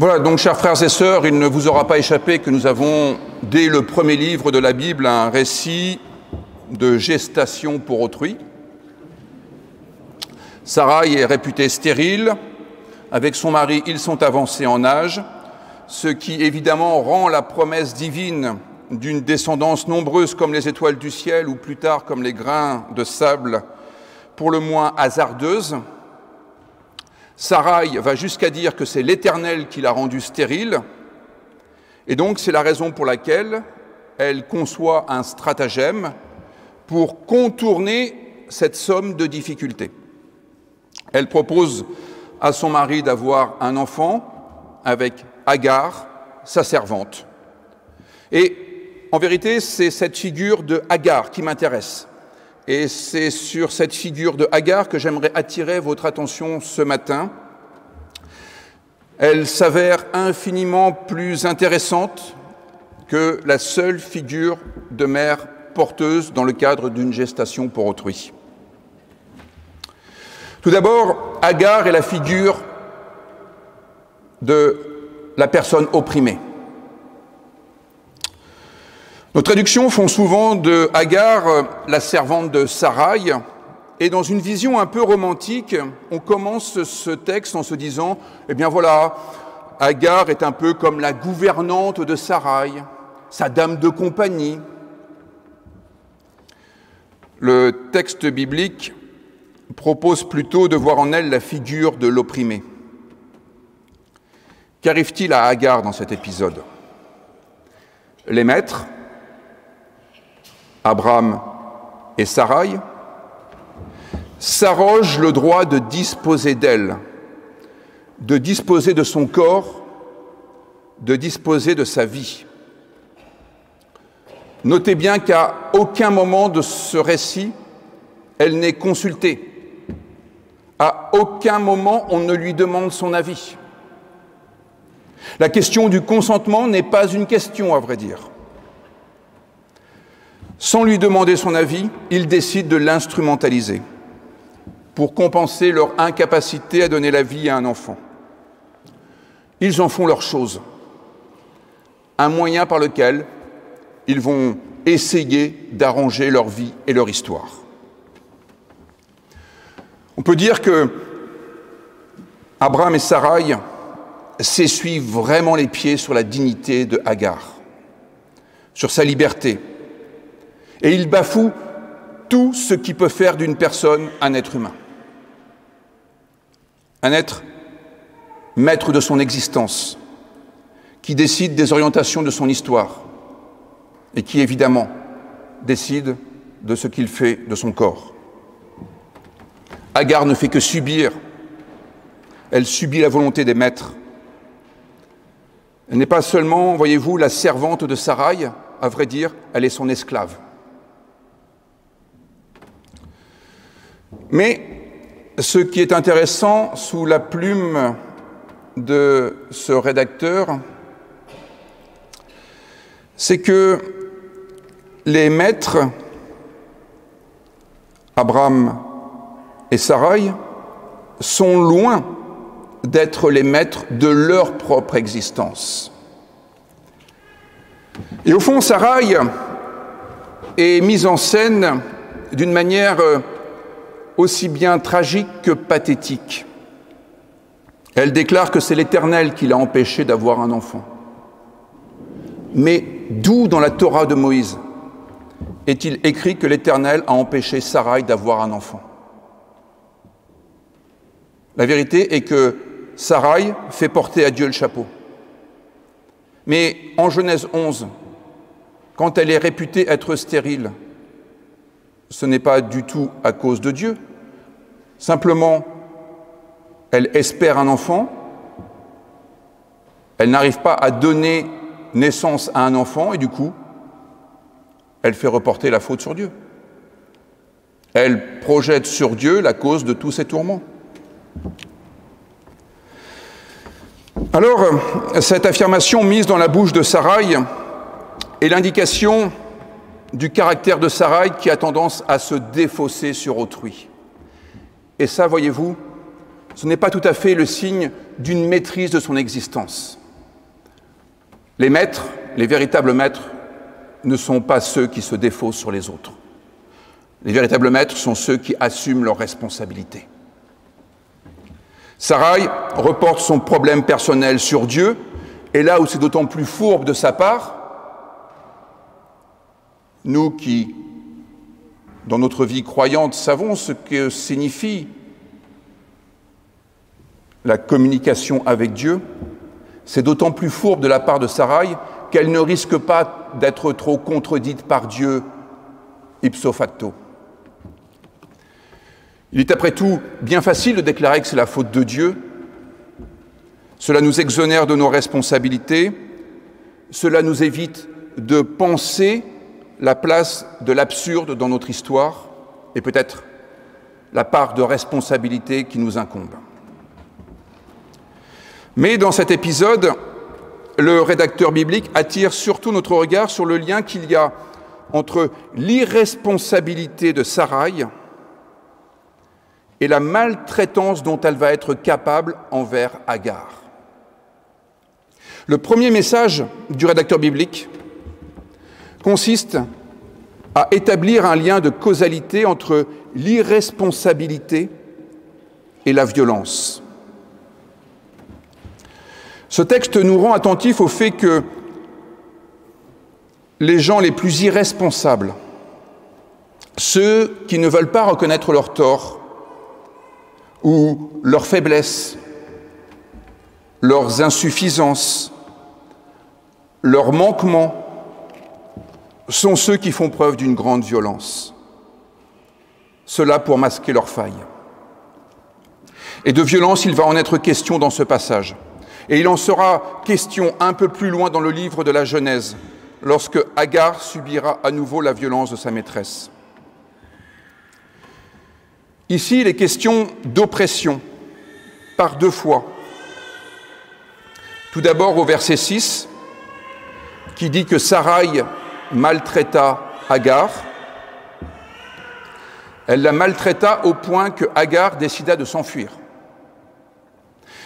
Voilà, donc chers frères et sœurs, il ne vous aura pas échappé que nous avons, dès le premier livre de la Bible, un récit de gestation pour autrui. Sarai est réputée stérile. Avec son mari, ils sont avancés en âge, ce qui évidemment rend la promesse divine d'une descendance nombreuse comme les étoiles du ciel ou plus tard comme les grains de sable pour le moins hasardeuse. Sarai va jusqu'à dire que c'est l'Éternel qui l'a rendue stérile, et donc c'est la raison pour laquelle elle conçoit un stratagème pour contourner cette somme de difficultés. Elle propose à son mari d'avoir un enfant avec Agar, sa servante. Et en vérité, c'est cette figure de Agar qui m'intéresse. Et c'est sur cette figure de Agar que j'aimerais attirer votre attention ce matin. Elle s'avère infiniment plus intéressante que la seule figure de mère porteuse dans le cadre d'une gestation pour autrui. Tout d'abord, Agar est la figure de la personne opprimée. Nos traductions font souvent de Agar la servante de Sarai, et dans une vision un peu romantique, on commence ce texte en se disant « Eh bien voilà, Agar est un peu comme la gouvernante de Sarai, sa dame de compagnie. » Le texte biblique propose plutôt de voir en elle la figure de l'opprimé. Qu'arrive-t-il à Agar dans cet épisode? Les maîtres, Abraham et Sarai, s'arrogent le droit de disposer d'elle, de disposer de son corps, de disposer de sa vie. Notez bien qu'à aucun moment de ce récit, elle n'est consultée. À aucun moment, on ne lui demande son avis. La question du consentement n'est pas une question, à vrai dire. Sans lui demander son avis, ils décident de l'instrumentaliser pour compenser leur incapacité à donner la vie à un enfant. Ils en font leur chose, un moyen par lequel ils vont essayer d'arranger leur vie et leur histoire. On peut dire que Abraham et Sarai s'essuient vraiment les pieds sur la dignité de Agar, sur sa liberté, et ils bafouent tout ce qui peut faire d'une personne un être humain. Un être maître de son existence, qui décide des orientations de son histoire et qui, évidemment, décide de ce qu'il fait de son corps. Agar ne fait que subir. Elle subit la volonté des maîtres. Elle n'est pas seulement, voyez-vous, la servante de Sarai, à vrai dire, elle est son esclave. Mais ce qui est intéressant sous la plume de ce rédacteur, c'est que les maîtres, Abraham et Sarai, sont loin d'être les maîtres de leur propre existence. Et au fond, Sarai est mise en scène d'une manière aussi bien tragique que pathétique. Elle déclare que c'est l'Éternel qui l'a empêchée d'avoir un enfant. Mais d'où dans la Torah de Moïse est-il écrit que l'Éternel a empêché Sarai d'avoir un enfant? La vérité est que Sarai fait porter à Dieu le chapeau. Mais en Genèse 11, quand elle est réputée être stérile, ce n'est pas du tout à cause de Dieu. Simplement, elle espère un enfant, elle n'arrive pas à donner naissance à un enfant et du coup, elle fait reporter la faute sur Dieu. Elle projette sur Dieu la cause de tous ces tourments. Alors, cette affirmation mise dans la bouche de Sarai est l'indication du caractère de Sarai qui a tendance à se défausser sur autrui. Et ça, voyez-vous, ce n'est pas tout à fait le signe d'une maîtrise de son existence. Les maîtres, les véritables maîtres, ne sont pas ceux qui se défaussent sur les autres. Les véritables maîtres sont ceux qui assument leurs responsabilités. Sarai reporte son problème personnel sur Dieu, et là où c'est d'autant plus fourbe de sa part, nous qui, dans notre vie croyante, savons ce que signifie la communication avec Dieu, c'est d'autant plus fourbe de la part de Sarai qu'elle ne risque pas d'être trop contredite par Dieu ipso facto. Il est après tout bien facile de déclarer que c'est la faute de Dieu. Cela nous exonère de nos responsabilités, cela nous évite de penser la place de l'absurde dans notre histoire et peut-être la part de responsabilité qui nous incombe. Mais dans cet épisode, le rédacteur biblique attire surtout notre regard sur le lien qu'il y a entre l'irresponsabilité de Sarai et la maltraitance dont elle va être capable envers Agar. Le premier message du rédacteur biblique consiste à établir un lien de causalité entre l'irresponsabilité et la violence. Ce texte nous rend attentifs au fait que les gens les plus irresponsables, ceux qui ne veulent pas reconnaître leurs torts ou leurs faiblesses, leurs insuffisances, leurs manquements, sont ceux qui font preuve d'une grande violence. Cela pour masquer leurs failles. Et de violence, il va en être question dans ce passage. Et il en sera question un peu plus loin dans le livre de la Genèse, lorsque Agar subira à nouveau la violence de sa maîtresse. Ici, il est question d'oppression, par deux fois. Tout d'abord au verset 6, qui dit que Sarai maltraita Agar. Elle la maltraita au point que Agar décida de s'enfuir.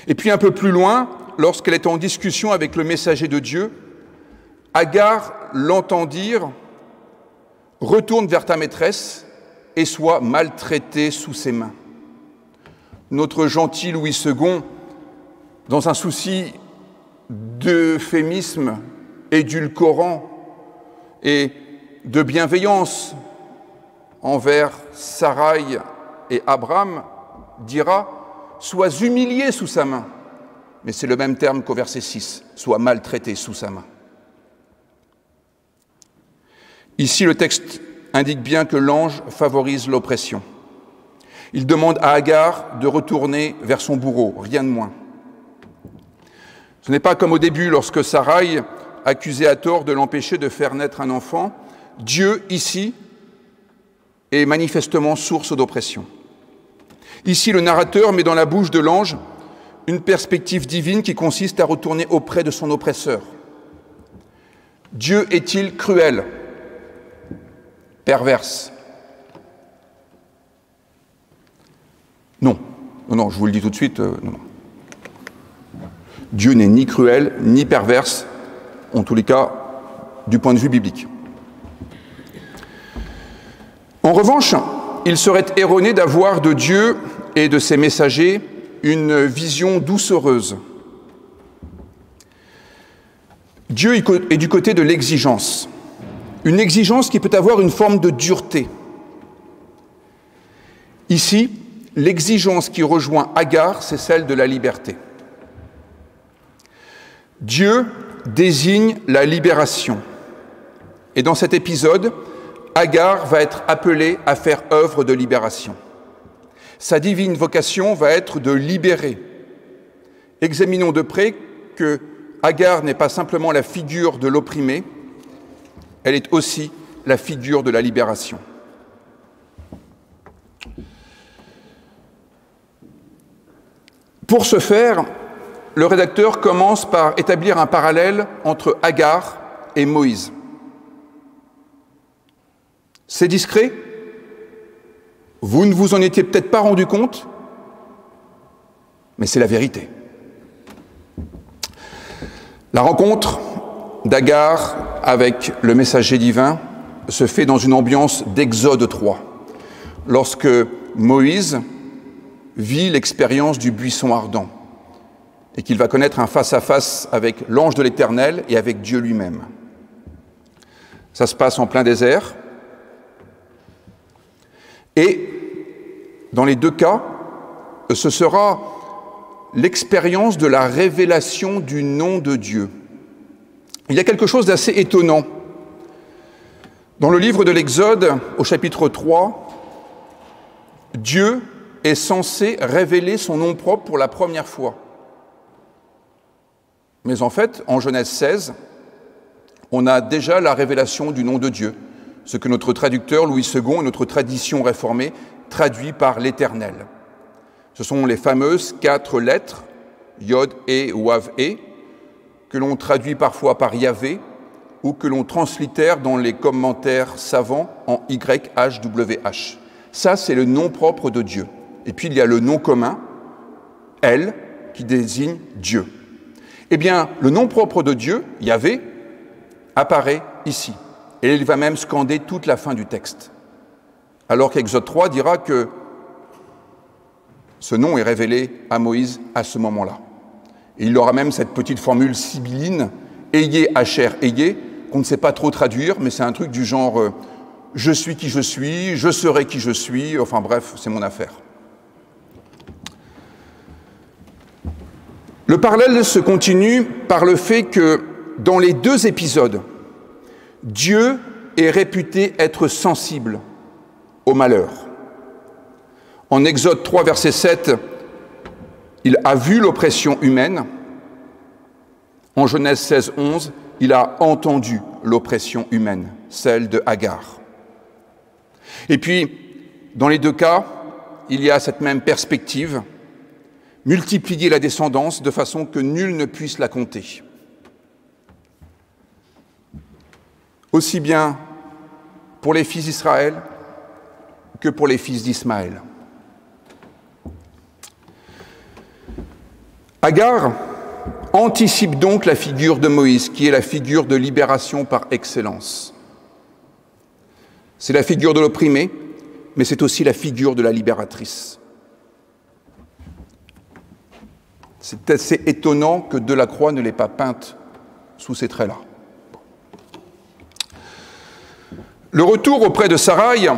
Et puis un peu plus loin, lorsqu'elle est en discussion avec le messager de Dieu, Agar l'entend dire « Retourne vers ta maîtresse et sois maltraitée sous ses mains ». Notre gentil Louis II, dans un souci d'euphémisme édulcorant et de bienveillance envers Sarai et Abraham, dira « Sois humilié sous sa main ». Mais c'est le même terme qu'au verset 6, « Sois maltraité sous sa main ». Ici, le texte indique bien que l'ange favorise l'oppression. Il demande à Agar de retourner vers son bourreau, rien de moins. Ce n'est pas comme au début, lorsque Sarai accusait à tort de l'empêcher de faire naître un enfant. Dieu, ici, est manifestement source d'oppression. Ici, le narrateur met dans la bouche de l'ange une perspective divine qui consiste à retourner auprès de son oppresseur. Dieu est-il cruel, perverse? Non. Non, je vous le dis tout de suite, non. Dieu n'est ni cruel, ni perverse, en tous les cas, du point de vue biblique. En revanche, il serait erroné d'avoir de Dieu et de ses messagers une vision doucereuse. Dieu est du côté de l'exigence, une exigence qui peut avoir une forme de dureté. Ici, l'exigence qui rejoint Agar, c'est celle de la liberté. Dieu désigne la libération. Et dans cet épisode, Agar va être appelée à faire œuvre de libération. Sa divine vocation va être de libérer. Examinons de près que Agar n'est pas simplement la figure de l'opprimé, elle est aussi la figure de la libération. Pour ce faire, le rédacteur commence par établir un parallèle entre Agar et Moïse. C'est discret? Vous ne vous en étiez peut-être pas rendu compte, mais c'est la vérité. La rencontre d'Agar avec le messager divin se fait dans une ambiance d'Exode 3, lorsque Moïse vit l'expérience du buisson ardent et qu'il va connaître un face-à-face avec l'ange de l'Éternel et avec Dieu lui-même. Ça se passe en plein désert. Et dans les deux cas, ce sera l'expérience de la révélation du nom de Dieu. Il y a quelque chose d'assez étonnant. Dans le livre de l'Exode, au chapitre 3, Dieu est censé révéler son nom propre pour la première fois. Mais en fait, en Genèse 16, on a déjà la révélation du nom de Dieu, ce que notre traducteur Louis II et notre tradition réformée traduit par l'Éternel. Ce sont les fameuses 4 lettres, Yod, E, Wav, E, que l'on traduit parfois par Yahvé ou que l'on translittère dans les commentaires savants en YHWH. Ça, c'est le nom propre de Dieu. Et puis, il y a le nom commun, El, qui désigne Dieu. Eh bien, le nom propre de Dieu, Yahvé, apparaît ici. Et il va même scander toute la fin du texte. Alors qu'Exode 3 dira que ce nom est révélé à Moïse à ce moment-là. Et il aura même cette petite formule sibylline, Ayez, Hacher, Ayez, qu'on ne sait pas trop traduire, mais c'est un truc du genre je suis qui je suis, je serai qui je suis, enfin bref, c'est mon affaire. Le parallèle se continue par le fait que dans les 2 épisodes, Dieu est réputé être sensible au malheur. En Exode 3, verset 7, il a vu l'oppression humaine. En Genèse 16, 11, il a entendu l'oppression humaine, celle de Agar. Et puis, dans les 2 cas, il y a cette même perspective, multiplier la descendance de façon que nul ne puisse la compter. Aussi bien pour les fils d'Israël que pour les fils d'Ismaël. Agar anticipe donc la figure de Moïse, qui est la figure de libération par excellence. C'est la figure de l'opprimé, mais c'est aussi la figure de la libératrice. C'est assez étonnant que Delacroix ne l'ait pas peinte sous ces traits-là. Le retour auprès de Saraï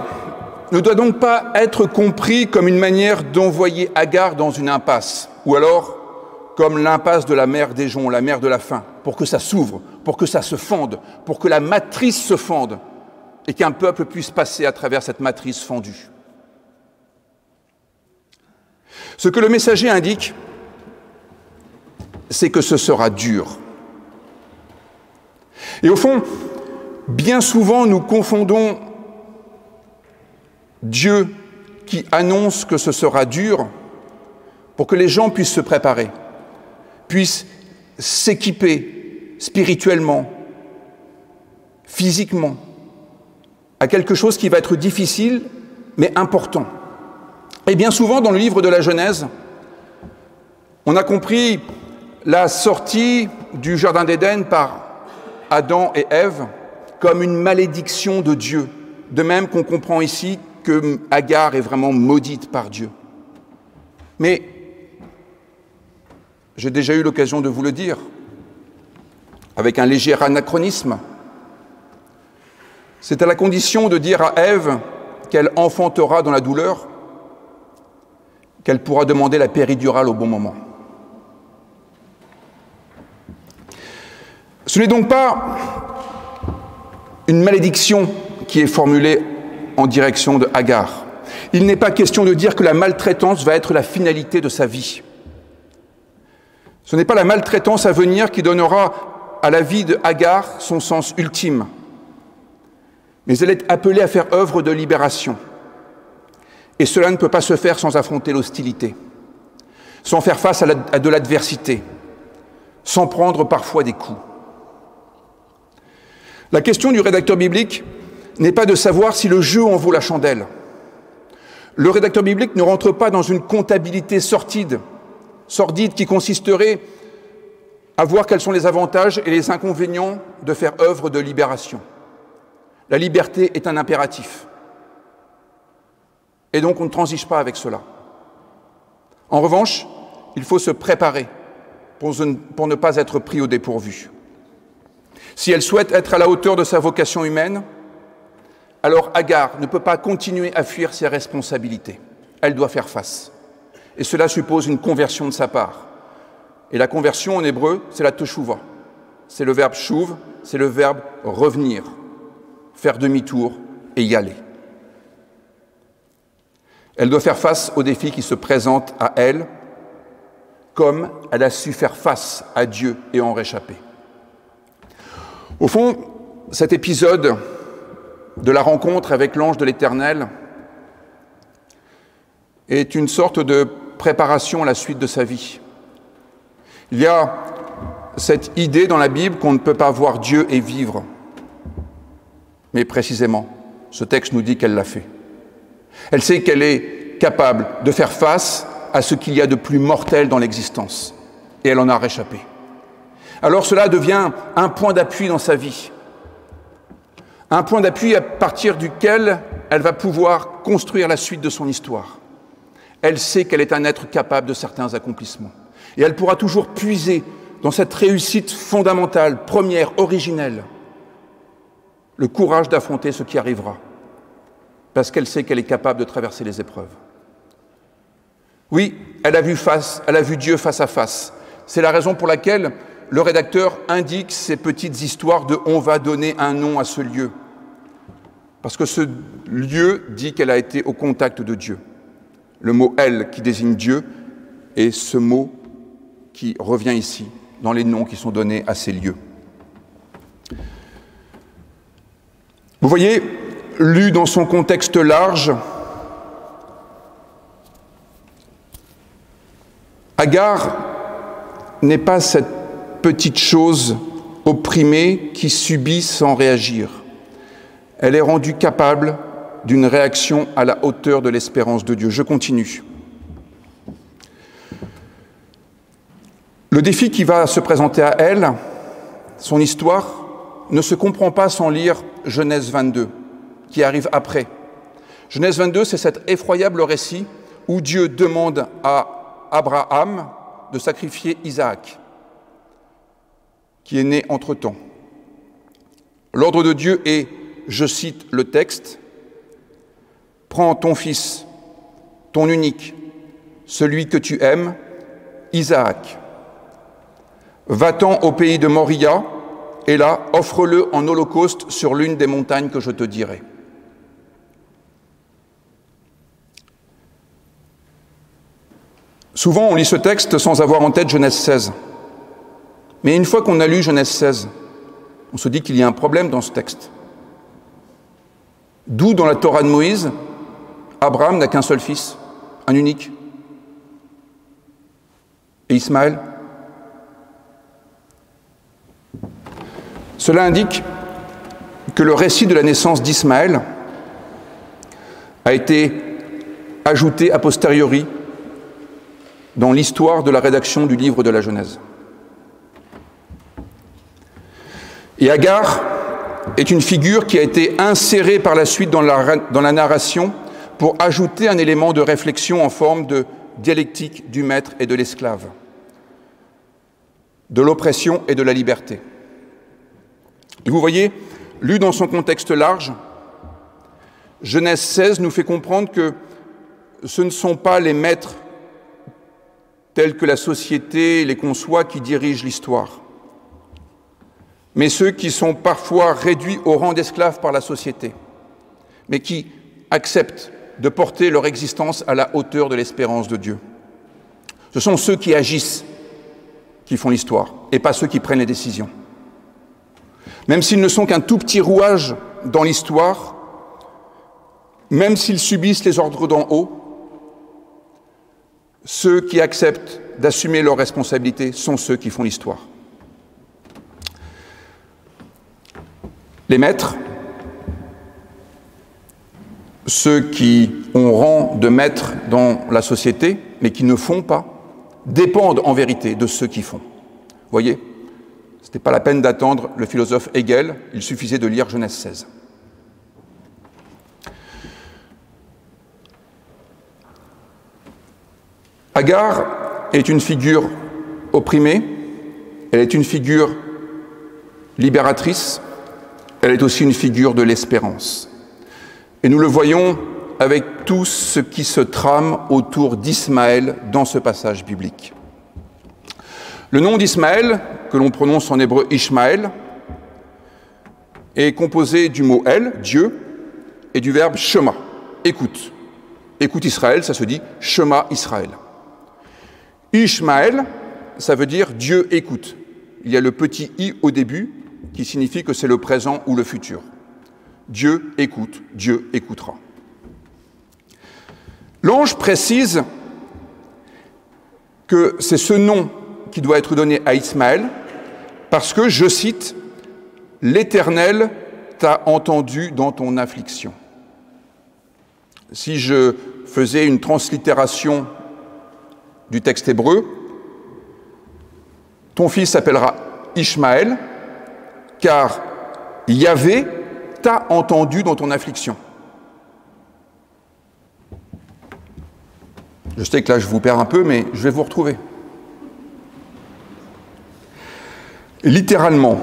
ne doit donc pas être compris comme une manière d'envoyer Agar dans une impasse, ou alors comme l'impasse de la mer des joncs, la mer de la faim, pour que ça s'ouvre, pour que ça se fende, pour que la matrice se fende, et qu'un peuple puisse passer à travers cette matrice fendue. Ce que le messager indique, c'est que ce sera dur. Et au fond, bien souvent, nous confondons Dieu qui annonce que ce sera dur pour que les gens puissent se préparer, puissent s'équiper spirituellement, physiquement, à quelque chose qui va être difficile, mais important. Et bien souvent, dans le livre de la Genèse, on a compris la sortie du Jardin d'Éden par Adam et Ève comme une malédiction de Dieu, de même qu'on comprend ici que Agar est vraiment maudite par Dieu. Mais j'ai déjà eu l'occasion de vous le dire, avec un léger anachronisme. C'est à la condition de dire à Ève qu'elle enfantera dans la douleur, qu'elle pourra demander la péridurale au bon moment. Ce n'est donc pas une malédiction qui est formulée en direction de Agar. Il n'est pas question de dire que la maltraitance va être la finalité de sa vie. Ce n'est pas la maltraitance à venir qui donnera à la vie de Agar son sens ultime. Mais elle est appelée à faire œuvre de libération. Et cela ne peut pas se faire sans affronter l'hostilité, sans faire face à de l'adversité, sans prendre parfois des coups. La question du rédacteur biblique n'est pas de savoir si le jeu en vaut la chandelle. Le rédacteur biblique ne rentre pas dans une comptabilité sordide qui consisterait à voir quels sont les avantages et les inconvénients de faire œuvre de libération. La liberté est un impératif. Et donc on ne transige pas avec cela. En revanche, il faut se préparer pour ne pas être pris au dépourvu. Si elle souhaite être à la hauteur de sa vocation humaine, alors Agar ne peut pas continuer à fuir ses responsabilités. Elle doit faire face. Et cela suppose une conversion de sa part. Et la conversion en hébreu, c'est la teshuva. C'est le verbe shuv, c'est le verbe revenir, faire demi-tour et y aller. Elle doit faire face aux défis qui se présentent à elle, comme elle a su faire face à Dieu et en réchapper. Au fond, cet épisode de la rencontre avec l'ange de l'Éternel est une sorte de préparation à la suite de sa vie. Il y a cette idée dans la Bible qu'on ne peut pas voir Dieu et vivre. Mais précisément, ce texte nous dit qu'elle l'a fait. Elle sait qu'elle est capable de faire face à ce qu'il y a de plus mortel dans l'existence. Et elle en a réchappé. Alors cela devient un point d'appui dans sa vie. Un point d'appui à partir duquel elle va pouvoir construire la suite de son histoire. Elle sait qu'elle est un être capable de certains accomplissements. Et elle pourra toujours puiser dans cette réussite fondamentale, première, originelle, le courage d'affronter ce qui arrivera, parce qu'elle sait qu'elle est capable de traverser les épreuves. Oui, elle a vu Dieu face à face. C'est la raison pour laquelle le rédacteur indique ces petites histoires de « on va donner un nom à ce lieu ». Parce que ce lieu dit qu'elle a été au contact de Dieu. Le mot « elle » qui désigne Dieu est ce mot qui revient ici, dans les noms qui sont donnés à ces lieux. Vous voyez, lu dans son contexte large, Agar n'est pas cette petite chose opprimée qui subit sans réagir. Elle est rendue capable d'une réaction à la hauteur de l'espérance de Dieu. Je continue. Le défi qui va se présenter à elle, son histoire, ne se comprend pas sans lire Genèse 22, qui arrive après. Genèse 22, c'est cet effroyable récit où Dieu demande à Abraham de sacrifier Isaac, qui est né entre-temps. L'ordre de Dieu est, je cite le texte, « Prends ton fils, ton unique, celui que tu aimes, Isaac. Va-t'en au pays de Moria, et là, offre-le en holocauste sur l'une des montagnes que je te dirai. » Souvent, on lit ce texte sans avoir en tête Genèse 16. Mais une fois qu'on a lu Genèse 16, on se dit qu'il y a un problème dans ce texte. D'où, dans la Torah de Moïse, Abraham n'a qu'un seul fils, un unique. Et Ismaël. Cela indique que le récit de la naissance d'Ismaël a été ajouté a posteriori dans l'histoire de la rédaction du livre de la Genèse. Et Agar est une figure qui a été insérée par la suite dans la narration pour ajouter un élément de réflexion en forme de dialectique du maître et de l'esclave, de l'oppression et de la liberté. Et vous voyez, lu dans son contexte large, Genèse 16 nous fait comprendre que ce ne sont pas les maîtres tels que la société les conçoit qui dirigent l'histoire, mais ceux qui sont parfois réduits au rang d'esclaves par la société, mais qui acceptent de porter leur existence à la hauteur de l'espérance de Dieu. Ce sont ceux qui agissent qui font l'histoire, et pas ceux qui prennent les décisions. Même s'ils ne sont qu'un tout petit rouage dans l'histoire, même s'ils subissent les ordres d'en haut, ceux qui acceptent d'assumer leurs responsabilités sont ceux qui font l'histoire. Les maîtres, ceux qui ont rang de maîtres dans la société, mais qui ne font pas, dépendent en vérité de ceux qui font. Vous voyez, ce n'était pas la peine d'attendre le philosophe Hegel, il suffisait de lire Genèse 16. Agar est une figure opprimée, elle est une figure libératrice, elle est aussi une figure de l'espérance. Et nous le voyons avec tout ce qui se trame autour d'Ismaël dans ce passage biblique. Le nom d'Ismaël, que l'on prononce en hébreu Ishmaël, est composé du mot El, Dieu, et du verbe Shema, écoute. Écoute Israël, ça se dit Shema Israël. Ishmaël, ça veut dire Dieu écoute. Il y a le petit i au début qui signifie que c'est le présent ou le futur. Dieu écoute, Dieu écoutera. L'ange précise que c'est ce nom qui doit être donné à Ismaël parce que, je cite, « L'Éternel t'a entendu dans ton affliction ». Si je faisais une translittération du texte hébreu, ton fils s'appellera Ishmaël, car Yahvé t'a entendu dans ton affliction. Je sais que là je vous perds un peu, mais je vais vous retrouver. Littéralement,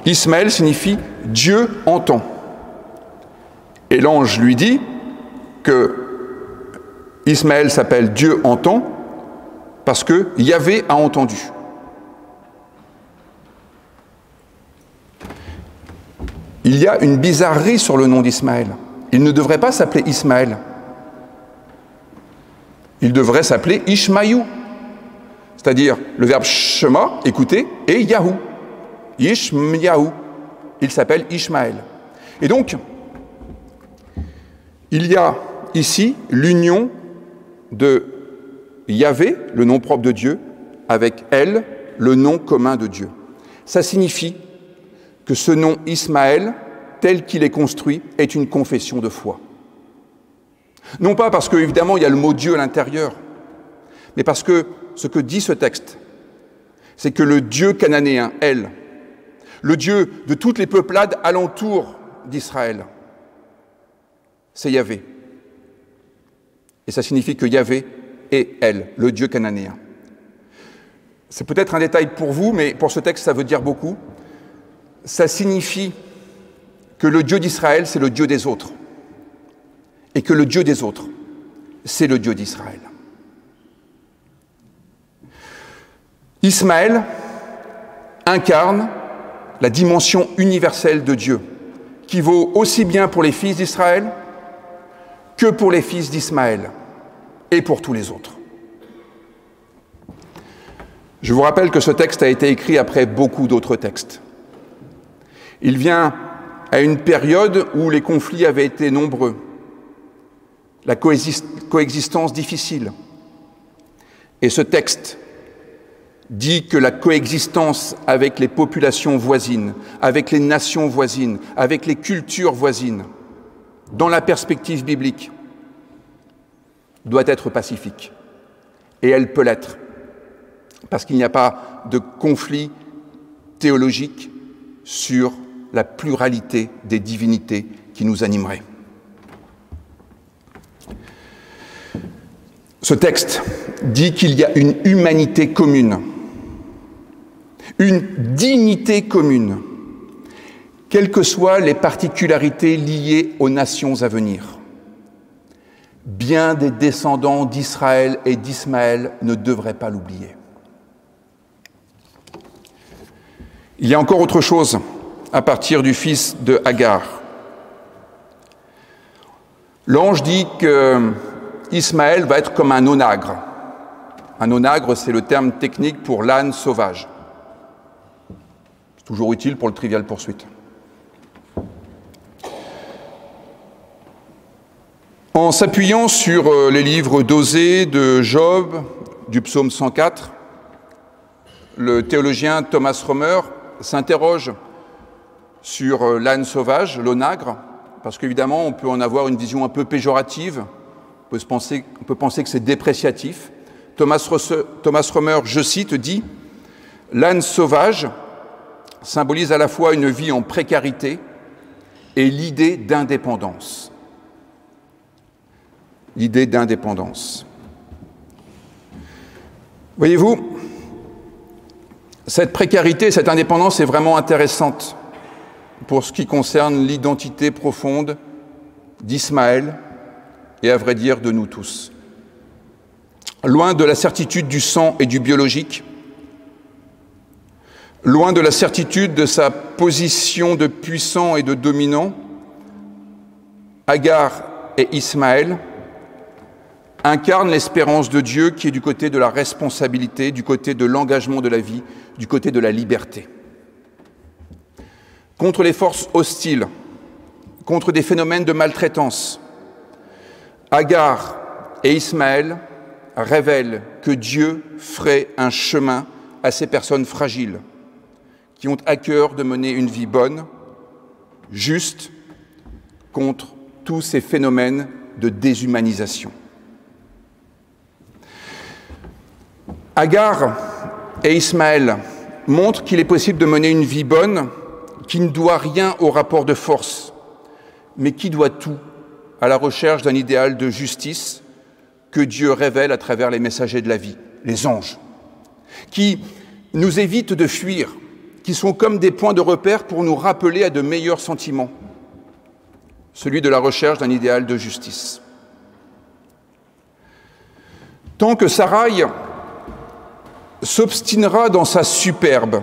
Ismaël signifie Dieu entend. Et l'ange lui dit que Ismaël s'appelle Dieu entend parce que Yahvé a entendu. Il y a une bizarrerie sur le nom d'Ismaël. Il ne devrait pas s'appeler Ismaël. Il devrait s'appeler Ishmaïou, c'est-à-dire le verbe Shema, écouter, et Yahou, Ishmaïou. Il s'appelle Ishmaël. Et donc, il y a ici l'union de Yahvé, le nom propre de Dieu, avec El, le nom commun de Dieu. Ça signifie que ce nom Ismaël, tel qu'il est construit, est une confession de foi. Non pas parce qu'évidemment il y a le mot Dieu à l'intérieur, mais parce que ce que dit ce texte, c'est que le Dieu cananéen, El, le Dieu de toutes les peuplades alentour d'Israël, c'est Yahvé. Et ça signifie que Yahvé est El, le Dieu cananéen. C'est peut-être un détail pour vous, mais pour ce texte, ça veut dire beaucoup. Ça signifie que le Dieu d'Israël, c'est le Dieu des autres. Et que le Dieu des autres, c'est le Dieu d'Israël. Ismaël incarne la dimension universelle de Dieu, qui vaut aussi bien pour les fils d'Israël que pour les fils d'Ismaël et pour tous les autres. Je vous rappelle que ce texte a été écrit après beaucoup d'autres textes. Il vient à une période où les conflits avaient été nombreux, la coexistence difficile. Et ce texte dit que la coexistence avec les populations voisines, avec les nations voisines, avec les cultures voisines, dans la perspective biblique, doit être pacifique. Et elle peut l'être, parce qu'il n'y a pas de conflit théologique sur la pluralité des divinités qui nous animeraient. Ce texte dit qu'il y a une humanité commune, une dignité commune, quelles que soient les particularités liées aux nations à venir. Bien des descendants d'Israël et d'Ismaël ne devraient pas l'oublier. Il y a encore autre chose à partir du fils de Agar. L'ange dit que Ismaël va être comme un onagre. Un onagre, c'est le terme technique pour l'âne sauvage. C'est toujours utile pour le Trivial Pursuit. En s'appuyant sur les livres d'Osée, de Job, du psaume 104, le théologien Thomas Romer s'interroge sur l'âne sauvage, l'onagre, parce qu'évidemment, on peut en avoir une vision un peu péjorative, on peut penser que c'est dépréciatif. Thomas Romer, je cite, dit « L'âne sauvage symbolise à la fois une vie en précarité et l'idée d'indépendance. L'idée d'indépendance. Voyez-vous, cette précarité, cette indépendance est vraiment intéressante pour ce qui concerne l'identité profonde d'Ismaël et à vrai dire de nous tous. Loin de la certitude du sang et du biologique, loin de la certitude de sa position de puissant et de dominant, Agar et Ismaël incarnent l'espérance de Dieu qui est du côté de la responsabilité, du côté de l'engagement de la vie, du côté de la liberté. Contre les forces hostiles, contre des phénomènes de maltraitance, Agar et Ismaël révèlent que Dieu ferait un chemin à ces personnes fragiles qui ont à cœur de mener une vie bonne, juste, contre tous ces phénomènes de déshumanisation. Agar et Ismaël montrent qu'il est possible de mener une vie bonne qui ne doit rien au rapport de force, mais qui doit tout à la recherche d'un idéal de justice que Dieu révèle à travers les messagers de la vie, les anges, qui nous évitent de fuir, qui sont comme des points de repère pour nous rappeler à de meilleurs sentiments, celui de la recherche d'un idéal de justice. Tant que Sarai s'obstinera dans sa superbe,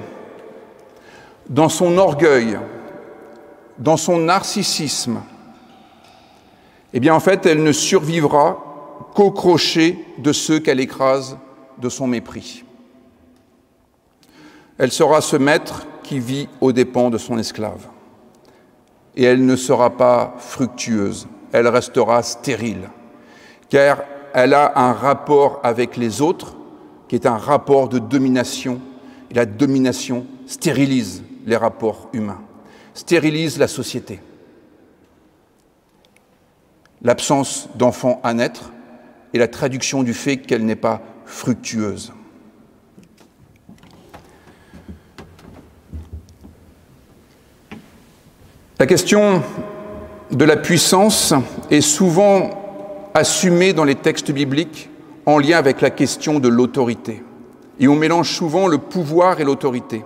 dans son orgueil, dans son narcissisme, eh bien en fait elle ne survivra qu'au crochet de ceux qu'elle écrase de son mépris. Elle sera ce maître qui vit aux dépens de son esclave. Et elle ne sera pas fructueuse, elle restera stérile, car elle a un rapport avec les autres qui est un rapport de domination. Et la domination stérilise les rapports humains, stérilise la société. L'absence d'enfants à naître est la traduction du fait qu'elle n'est pas fructueuse. La question de la puissance est souvent assumée dans les textes bibliques en lien avec la question de l'autorité. Et on mélange souvent le pouvoir et l'autorité.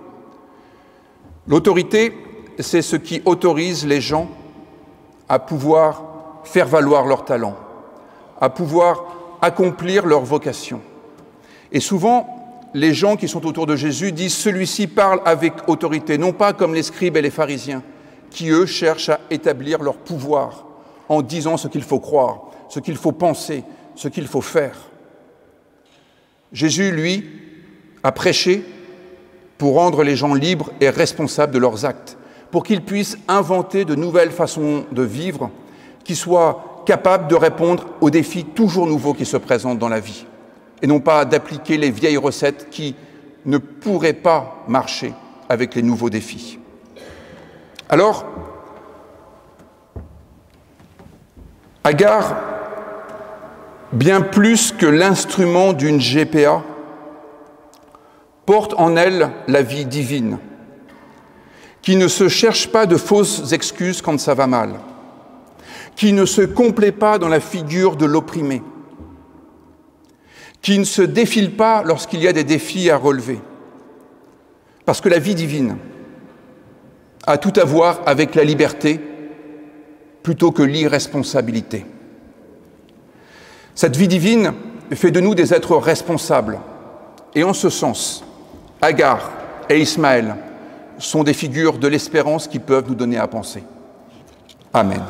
L'autorité, c'est ce qui autorise les gens à pouvoir faire valoir leurs talents, à pouvoir accomplir leur vocation. Et souvent, les gens qui sont autour de Jésus disent « celui-ci parle avec autorité », non pas comme les scribes et les pharisiens, qui, eux, cherchent à établir leur pouvoir en disant ce qu'il faut croire, ce qu'il faut penser, ce qu'il faut faire. Jésus, lui, a prêché pour rendre les gens libres et responsables de leurs actes, pour qu'ils puissent inventer de nouvelles façons de vivre qui soient capables de répondre aux défis toujours nouveaux qui se présentent dans la vie, et non pas d'appliquer les vieilles recettes qui ne pourraient pas marcher avec les nouveaux défis. Alors, Agar, bien plus que l'instrument d'une GPA, porte en elle la vie divine, qui ne se cherche pas de fausses excuses quand ça va mal, qui ne se complaît pas dans la figure de l'opprimé, qui ne se défile pas lorsqu'il y a des défis à relever, parce que la vie divine a tout à voir avec la liberté plutôt que l'irresponsabilité. Cette vie divine fait de nous des êtres responsables. Et en ce sens, Agar et Ismaël sont des figures de l'espérance qui peuvent nous donner à penser. Amen.